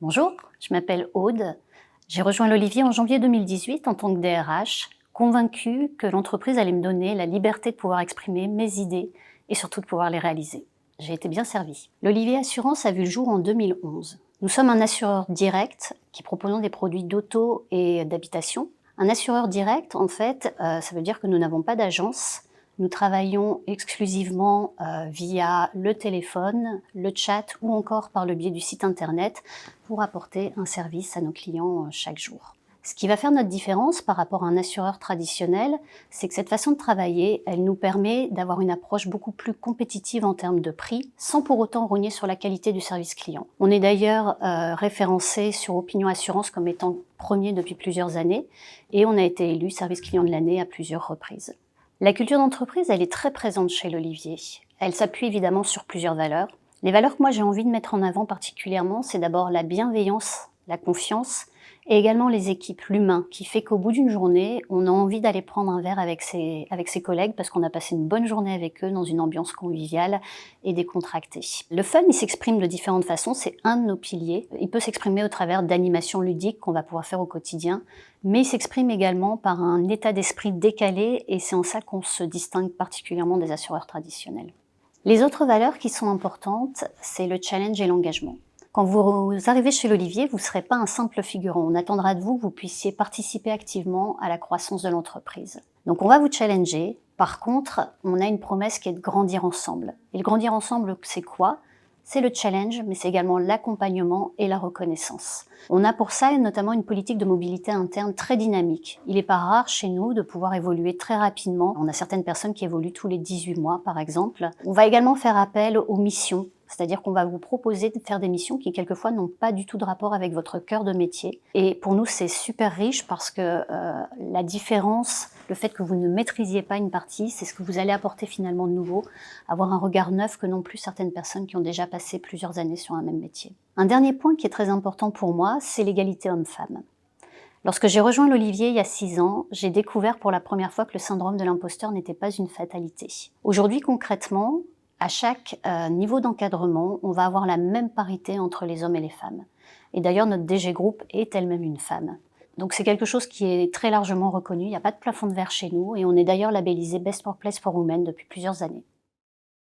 Bonjour, je m'appelle Aude. J'ai rejoint l'Olivier en janvier 2018 en tant que DRH, convaincue que l'entreprise allait me donner la liberté de pouvoir exprimer mes idées et surtout de pouvoir les réaliser. J'ai été bien servie. L'Olivier Assurance a vu le jour en 2011. Nous sommes un assureur direct qui proposons des produits d'auto et d'habitation. Un assureur direct, en fait, ça veut dire que nous n'avons pas d'agence. Nous travaillons exclusivement via le téléphone, le chat ou encore par le biais du site internet pour apporter un service à nos clients chaque jour. Ce qui va faire notre différence par rapport à un assureur traditionnel, c'est que cette façon de travailler, elle nous permet d'avoir une approche beaucoup plus compétitive en termes de prix, sans pour autant rogner sur la qualité du service client. On est d'ailleurs référencé sur Opinion Assurance comme étant premier depuis plusieurs années et on a été élu service client de l'année à plusieurs reprises. La culture d'entreprise, elle est très présente chez l'Olivier. Elle s'appuie évidemment sur plusieurs valeurs. Les valeurs que moi j'ai envie de mettre en avant particulièrement, c'est d'abord la bienveillance, la confiance, et également les équipes, l'humain, qui fait qu'au bout d'une journée, on a envie d'aller prendre un verre avec ses collègues parce qu'on a passé une bonne journée avec eux dans une ambiance conviviale et décontractée. Le fun, il s'exprime de différentes façons, c'est un de nos piliers. Il peut s'exprimer au travers d'animations ludiques qu'on va pouvoir faire au quotidien, mais il s'exprime également par un état d'esprit décalé et c'est en ça qu'on se distingue particulièrement des assureurs traditionnels. Les autres valeurs qui sont importantes, c'est le challenge et l'engagement. Quand vous arrivez chez l'Olivier, vous ne serez pas un simple figurant. On attendra de vous que vous puissiez participer activement à la croissance de l'entreprise. Donc on va vous challenger. Par contre, on a une promesse qui est de grandir ensemble. Et le grandir ensemble, c'est quoi ? C'est le challenge, mais c'est également l'accompagnement et la reconnaissance. On a pour ça notamment une politique de mobilité interne très dynamique. Il n'est pas rare chez nous de pouvoir évoluer très rapidement. On a certaines personnes qui évoluent tous les 18 mois, par exemple. On va également faire appel aux missions. C'est-à-dire qu'on va vous proposer de faire des missions qui, quelquefois, n'ont pas du tout de rapport avec votre cœur de métier. Et pour nous, c'est super riche parce que la différence, le fait que vous ne maîtrisiez pas une partie, c'est ce que vous allez apporter finalement de nouveau, avoir un regard neuf que non plus certaines personnes qui ont déjà passé plusieurs années sur un même métier. Un dernier point qui est très important pour moi, c'est l'égalité homme-femme. Lorsque j'ai rejoint l'Olivier il y a 6 ans, j'ai découvert pour la première fois que le syndrome de l'imposteur n'était pas une fatalité. Aujourd'hui, concrètement, à chaque niveau d'encadrement, on va avoir la même parité entre les hommes et les femmes. Et d'ailleurs, notre DG Group est elle-même une femme. Donc c'est quelque chose qui est très largement reconnu, il n'y a pas de plafond de verre chez nous et on est d'ailleurs labellisé Best Workplace for Women depuis plusieurs années.